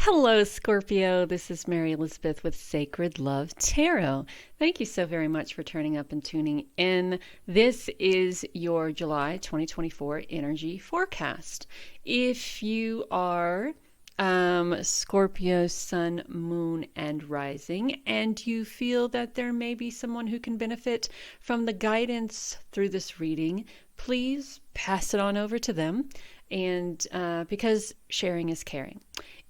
Hello, Scorpio. This is Mary Elizabeth with Sacred Love Tarot. Thank you so very much for turning up and tuning in. This is your July 2024 energy forecast. If you are Scorpio, Sun, Moon, and Rising, and you feel that there may be someone who can benefit from the guidance through this reading, please pass it on over to them. And because sharing is caring.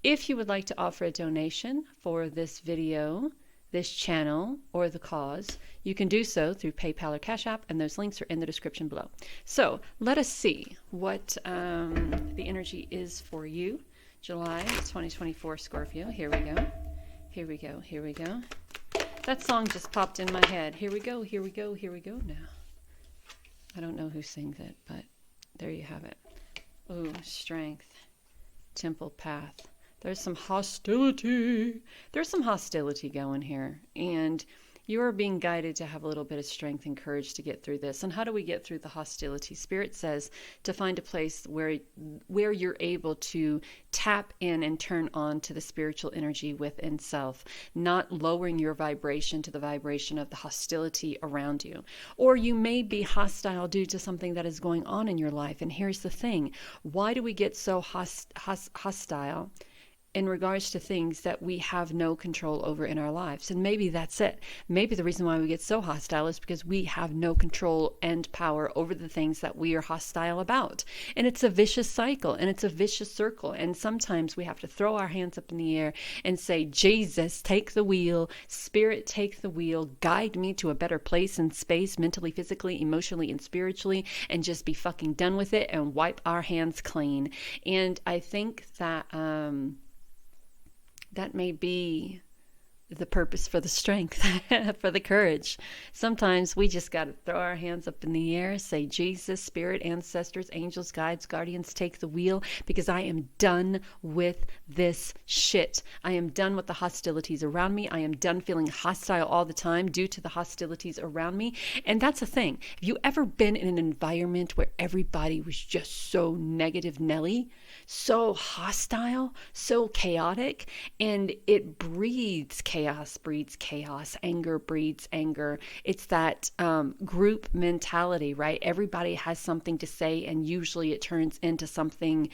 If you would like to offer a donation for this video, this channel, or the cause, you can do so through PayPal or Cashapp, and those links are in the description below. So let us see what the energy is for you. July 2024 Scorpio. Here we go. Here we go. Here we go. That song just popped in my head. Here we go. Here we go. Here we go now. I don't know who sings it, but there you have it. Ooh, strength. Temple path. There's some hostility. There's some hostility going here. And you are being guided to have a little bit of strength and courage to get through this. And how do we get through the hostility? Spirit says to find a place where you're able to tap in and turn on to the spiritual energy within self, not lowering your vibration to the vibration of the hostility around you. Or you may be hostile due to something that is going on in your life. And here's the thing. Why do we get so hostile in regards to things that we have no control over in our lives? And maybe that's it. Maybe the reason why we get so hostile is because we have no control and power over the things that we are hostile about. And it's a vicious cycle, and it's a vicious circle. And sometimes we have to throw our hands up in the air and say, Jesus, take the wheel. Spirit, take the wheel. Guide me to a better place and space, mentally, physically, emotionally, and spiritually, and just be fucking done with it and wipe our hands clean. And I think that that may be the purpose for the strength, for the courage. Sometimes we just got to throw our hands up in the air, say, Jesus, Spirit, ancestors, angels, guides, guardians, take the wheel, because I am done with this shit. I am done with the hostilities around me. I am done feeling hostile all the time due to the hostilities around me. And that's the thing. Have you ever been in an environment where everybody was just so negative Nelly, so hostile, so chaotic, and it breeds chaos, anger breeds anger. It's that group mentality, right? Everybody has something to say, and usually it turns into something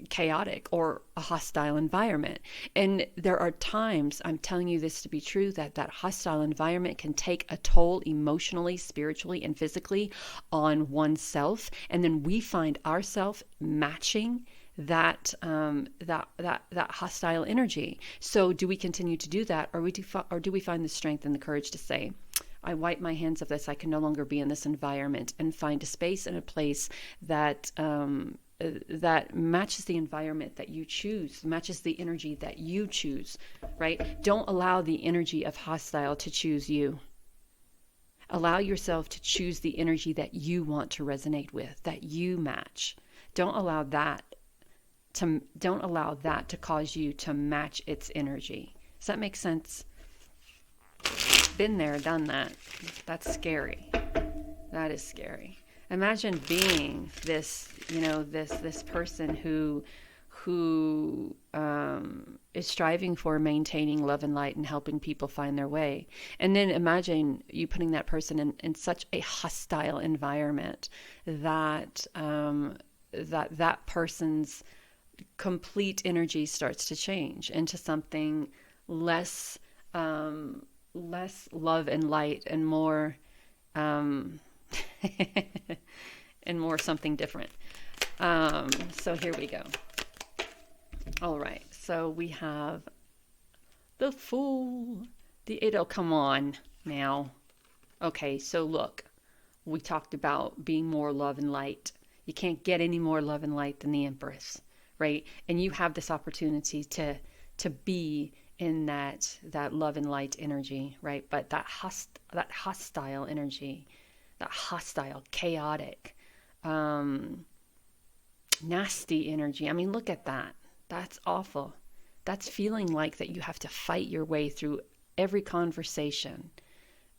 chaotic or a hostile environment. And there are times, I'm telling you this to be true, that hostile environment can take a toll emotionally, spiritually, and physically on oneself. And then we find ourselves matching that hostile energy. So do we continue to do that, or do we find the strength and the courage to say, I wipe my hands of this. I can no longer be in this environment, and find a space and a place that that matches the environment that you choose, matches the energy that you choose, right? Don't allow the energy of hostile to choose you. Allow yourself to choose the energy that you want to resonate with, that you match. Don't allow that to cause you to match its energy. Does that make sense? Been there, done that. That's scary. That is scary. Imagine being this, this person who is striving for maintaining love and light and helping people find their way. And then imagine you putting that person in such a hostile environment that that person's complete energy starts to change into something less love and light, and more and more something different. So here we go. All right, so we have the Fool, it'll come on now. Okay, so look, we talked about being more love and light. You can't get any more love and light than the Empress, right? And you have this opportunity to be in that love and light energy, right? But that hostile energy, that hostile, chaotic, nasty energy. I mean, look at that. That's awful. That's feeling like that you have to fight your way through every conversation,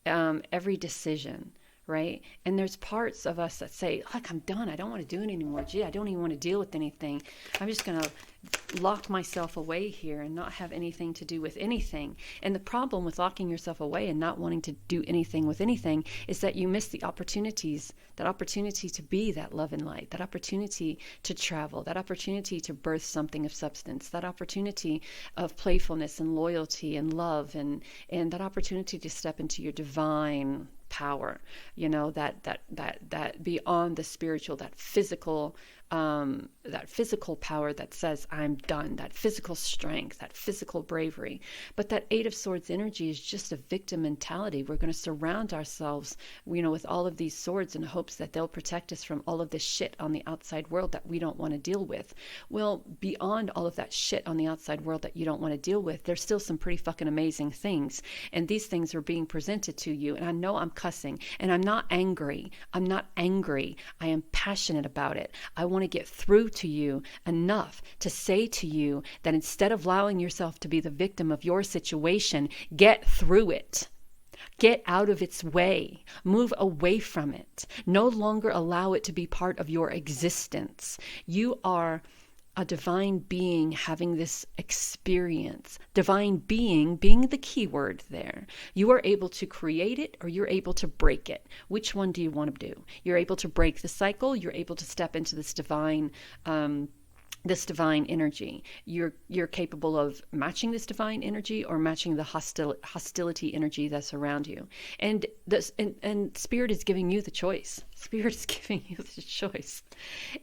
every decision, right? And there's parts of us that say, look, I'm done. I don't want to do it anymore. Gee, I don't even want to deal with anything. I'm just going to lock myself away here and not have anything to do with anything. And the problem with locking yourself away and not wanting to do anything with anything is that you miss the opportunities, that opportunity to be that love and light, that opportunity to travel, that opportunity to birth something of substance, that opportunity of playfulness and loyalty and love, and that opportunity to step into your divine power, you know, that beyond the spiritual, that physical power that says I'm done, that physical strength, that physical bravery. But that Eight of Swords energy is just a victim mentality. We're going to surround ourselves, you know, with all of these swords in hopes that they'll protect us from all of this shit on the outside world that we don't want to deal with. Well, beyond all of that shit on the outside world that you don't want to deal with, there's still some pretty fucking amazing things. And these things are being presented to you. And I know I'm cussing, and I'm not angry. I'm not angry. I am passionate about it. I want to get through to you enough to say to you that instead of allowing yourself to be the victim of your situation, get through it. Get out of its way. Move away from it. No longer allow it to be part of your existence. You are a divine being having this experience. Divine being being the key word there. You are able to create it, or you're able to break it. Which one do you want to do? You're able to break the cycle. You're able to step into this divine energy. You're capable of matching this divine energy or matching the hostility energy that's around you. And and Spirit is giving you the choice. Spirit is giving you the choice.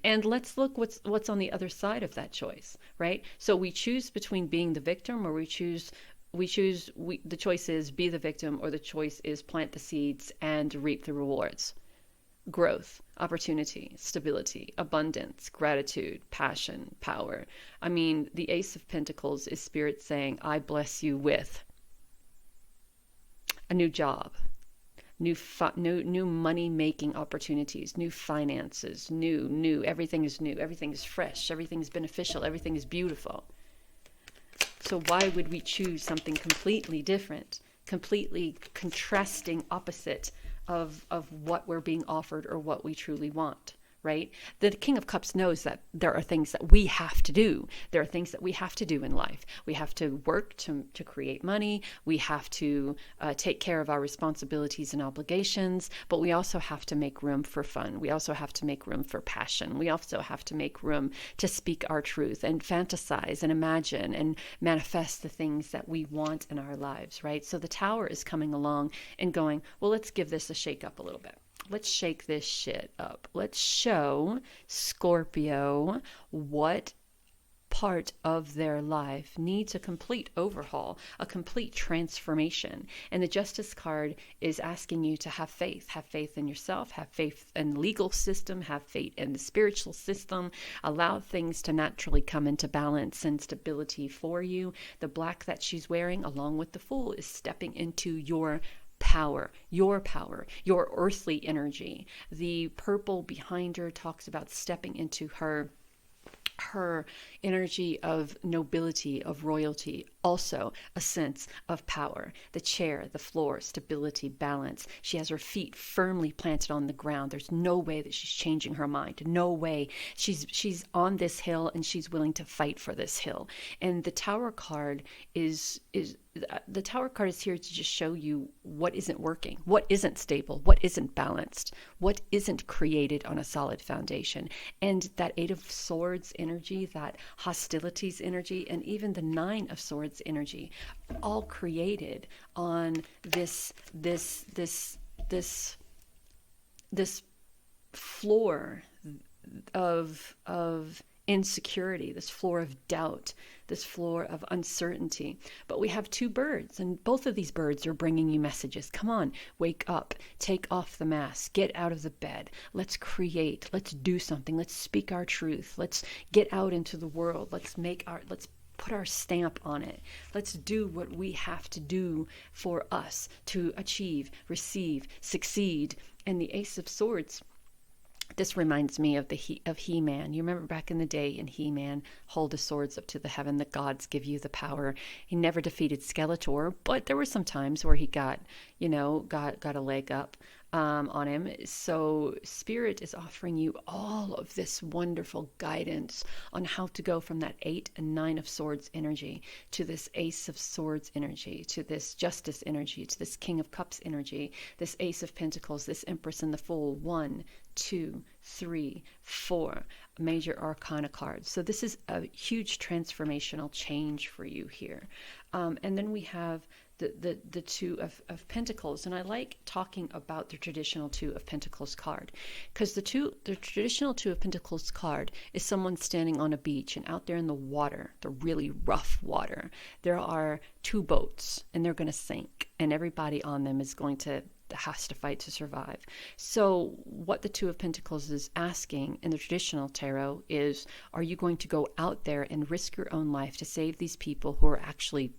And let's look what's on the other side of that choice, right? So we choose between being the victim, or the choice is be the victim, or the choice is plant the seeds and reap the rewards. Growth, opportunity, stability, abundance, gratitude, passion, power. I mean, the Ace of Pentacles is Spirit saying, I bless you with a new job, new money-making opportunities, new finances, new, everything is new, everything is fresh, everything is beneficial, everything is beautiful. So why would we choose something completely different, completely contrasting opposite of what we're being offered or what we truly want, right? The King of Cups knows that there are things that we have to do. There are things that we have to do in life. We have to work to create money. We have to take care of our responsibilities and obligations, but we also have to make room for fun. We also have to make room for passion. We also have to make room to speak our truth and fantasize and imagine and manifest the things that we want in our lives, right? So the Tower is coming along and going, well, let's give this a shake up a little bit. Let's shake this shit up. Let's show Scorpio what part of their life needs a complete overhaul, a complete transformation. And the Justice card is asking you to have faith in yourself, have faith in the legal system, have faith in the spiritual system, allow things to naturally come into balance and stability for you. The black that she's wearing, along with the Fool, is stepping into your power, your earthly energy. The purple behind her talks about stepping into her energy of nobility, of royalty, also a sense of power. The chair, the floor, stability, balance. She has her feet firmly planted on the ground. There's no way that she's changing her mind. No way. She's on this hill, and she's willing to fight for this hill. And the Tower card is the Tower card is here to just show you what isn't working, what isn't stable, what isn't balanced, what isn't created on a solid foundation. And that Eight of Swords energy, that hostilities energy, and even the Nine of Swords energy, all created on this floor of insecurity, this floor of doubt, this floor of uncertainty. But we have two birds, and both of these birds are bringing you messages. Come on, wake up, take off the mask, get out of the bed. Let's create, let's do something, let's speak our truth, let's get out into the world, let's put our stamp on it. Let's do what we have to do for us to achieve, receive, succeed. And the Ace of Swords, this reminds me of He-Man. You remember back in the day in He-Man, hold the swords up to the heaven, the gods give you the power. He never defeated Skeletor, but there were some times where he got a leg up. on him. So Spirit is offering you all of this wonderful guidance on how to go from that 8 and 9 of Swords energy to this Ace of Swords energy, to this Justice energy, to this King of Cups energy, this Ace of Pentacles, this Empress and the Fool. 1, 2, 3, 4 major arcana cards. So this is a huge transformational change for you here. And then we have the Two of Pentacles, and I like talking about the traditional Two of Pentacles card, because the traditional Two of Pentacles card is someone standing on a beach, and out there in the water, the really rough water, there are 2 boats, and they're going to sink, and everybody on them has to fight to survive. So what the Two of Pentacles is asking in the traditional tarot is, are you going to go out there and risk your own life to save these people who are actually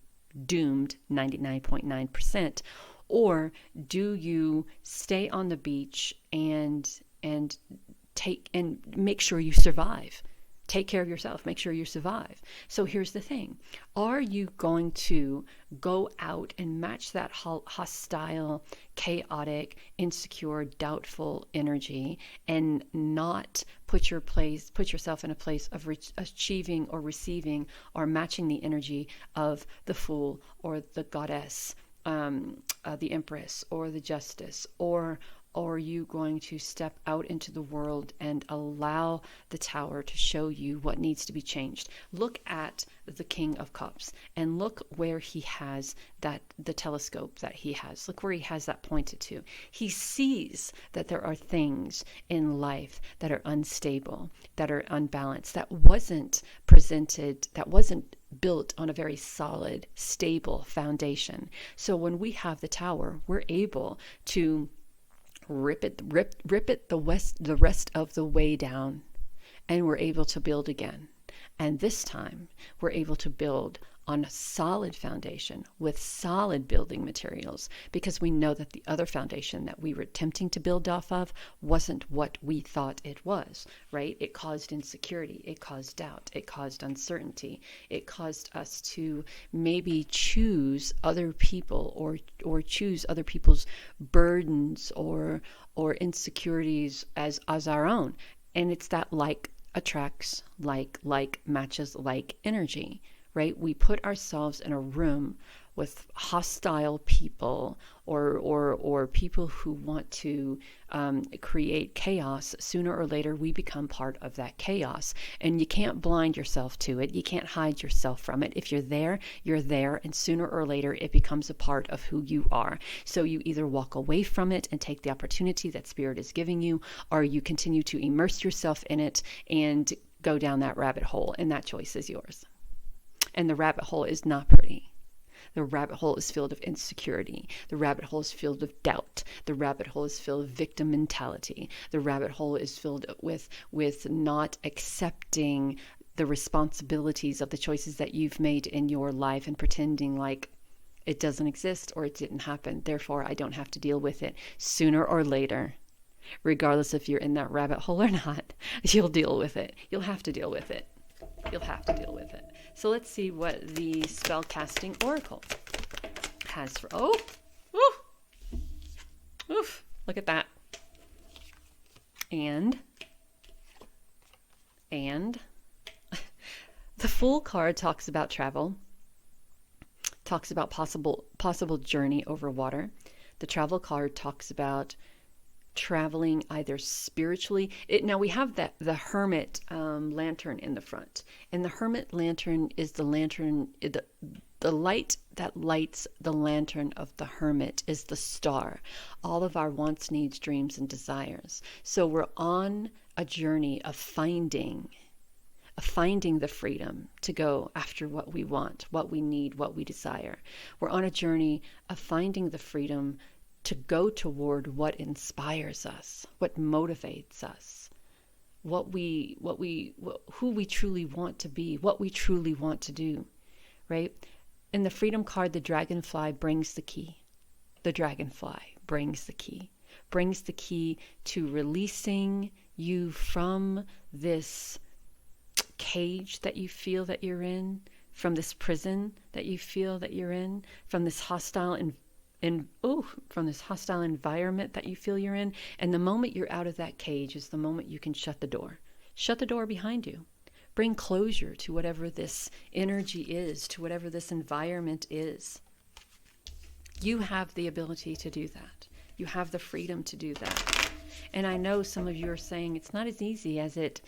doomed 99.9%, or do you stay on the beach and make sure you survive? Take care of yourself, make sure you survive. So here's the thing. Are you going to go out and match that hostile, chaotic, insecure, doubtful energy and not put yourself in a place of achieving or receiving or matching the energy of the Fool or the Goddess, the Empress or the Justice? Or are you going to step out into the world and allow the Tower to show you what needs to be changed? Look at the King of Cups and look where he has the telescope that he has. Look where he has that pointed to. He sees that there are things in life that are unstable, that are unbalanced, that wasn't built on a very solid, stable foundation. So when we have the Tower, we're able to rip it the rest of the way down, and we're able to build again. And this time we're able to build on a solid foundation with solid building materials, because we know that the other foundation that we were attempting to build off of wasn't what we thought it was, right? It caused insecurity, it caused doubt, it caused uncertainty, it caused us to maybe choose other people or choose other people's burdens or insecurities as our own. And it's that like attracts like matches like energy, right? We put ourselves in a room with hostile people or people who want to create chaos. Sooner or later, we become part of that chaos. And you can't blind yourself to it. You can't hide yourself from it. If you're there, you're there. And sooner or later, it becomes a part of who you are. So you either walk away from it and take the opportunity that Spirit is giving you, or you continue to immerse yourself in it and go down that rabbit hole. And that choice is yours. And the rabbit hole is not pretty. The rabbit hole is filled of insecurity. The rabbit hole is filled of doubt. The rabbit hole is filled with victim mentality. The rabbit hole is filled with not accepting the responsibilities of the choices that you've made in your life and pretending like it doesn't exist or it didn't happen. Therefore, I don't have to deal with it. Sooner or later, regardless if you're in that rabbit hole or not, you'll deal with it. You'll have to deal with it. You'll have to deal with it. So let's see what the Spellcasting Oracle has for... Oh! Oof! Look at that. And the Fool card talks about travel, talks about possible journey over water. The Travel card talks about traveling either spiritually. Now we have the Hermit lantern in the front, and the Hermit lantern is the lantern, the light that lights the lantern of the Hermit is the star, all of our wants, needs, dreams, and desires. So we're on a journey of finding the freedom to go after what we want, what we need, what we desire. We're on a journey of finding the freedom to go toward what inspires us, what motivates us, who we truly want to be, what we truly want to do, right? In the Freedom card, the dragonfly brings the key. The dragonfly brings the key to releasing you from this cage that you feel that you're in, from this prison that you feel that you're in, from this hostile from this hostile environment that you feel you're in. And the moment you're out of that cage is the moment you can shut the door. Shut the door behind you. Bring closure to whatever this energy is, to whatever this environment is. You have the ability to do that. You have the freedom to do that. And I know some of you are saying it's not as easy as it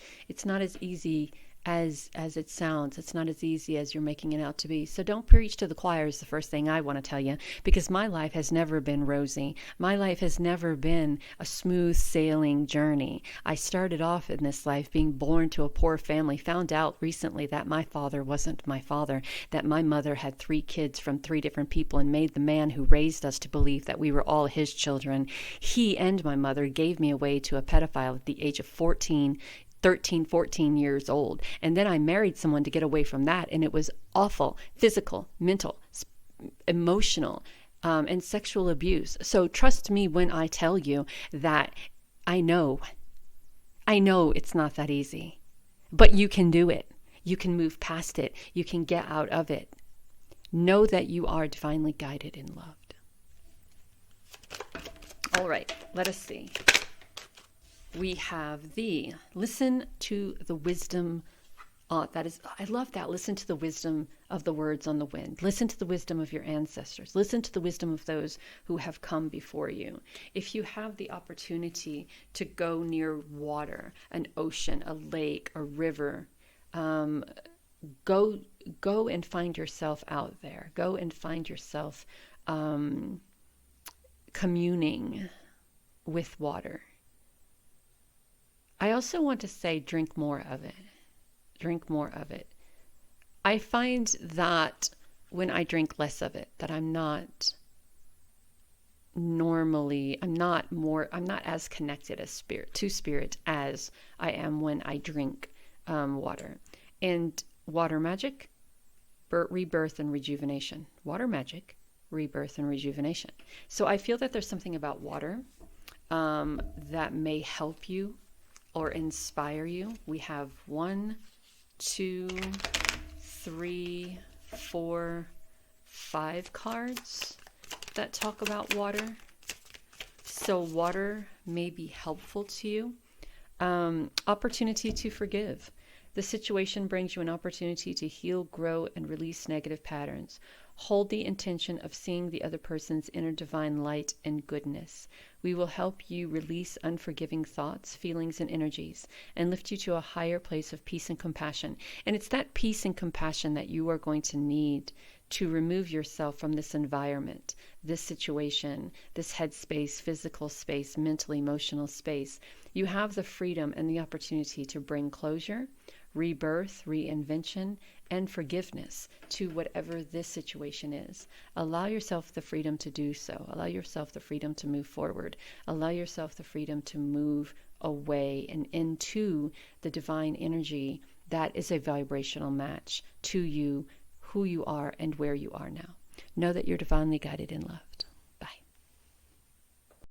sounds. It's not as easy as you're making it out to be. So don't preach to the choir is the first thing I want to tell you, because my life has never been rosy. My life has never been a smooth sailing journey. I started off in this life being born to a poor family, found out recently that my father wasn't my father, that my mother had 3 kids from 3 different people and made the man who raised us to believe that we were all his children. He and my mother gave me away to a pedophile at the age of 13, 14 years old. And then I married someone to get away from that. And it was awful, physical, mental, emotional, and sexual abuse. So trust me when I tell you that I know it's not that easy, but you can do it. You can move past it. You can get out of it. Know that you are divinely guided and loved. All right, let us see. We have listen to the wisdom. I love that. Listen to the wisdom of the words on the wind. Listen to the wisdom of your ancestors. Listen to the wisdom of those who have come before you. If you have the opportunity to go near water, an ocean, a lake, a river, go and find yourself out there. Go and find yourself communing with water. I also want to say, drink more of it. Drink more of it. I find that when I drink less of it, that I'm not as connected to spirit as I am when I drink water. And water magic, rebirth and rejuvenation. Water magic, rebirth and rejuvenation. So I feel that there's something about water that may help you or inspire you. We have 1, 2, 3, 4, 5 cards that talk about water. So water may be helpful to you. Opportunity to forgive. The situation brings you an opportunity to heal, grow, and release negative patterns. Hold the intention of seeing the other person's inner divine light and goodness. We will help you release unforgiving thoughts, feelings, and energies, and lift you to a higher place of peace and compassion. And it's that peace and compassion that you are going to need to remove yourself from this environment, this situation, this headspace, physical space, mental, emotional space. You have the freedom and the opportunity to bring closure, rebirth, reinvention, and forgiveness to whatever this situation is. Allow yourself the freedom to do so. Allow yourself the freedom to move forward. Allow yourself the freedom to move away and into the divine energy that is a vibrational match to you, who you are, and where you are now. Know that you're divinely guided in love.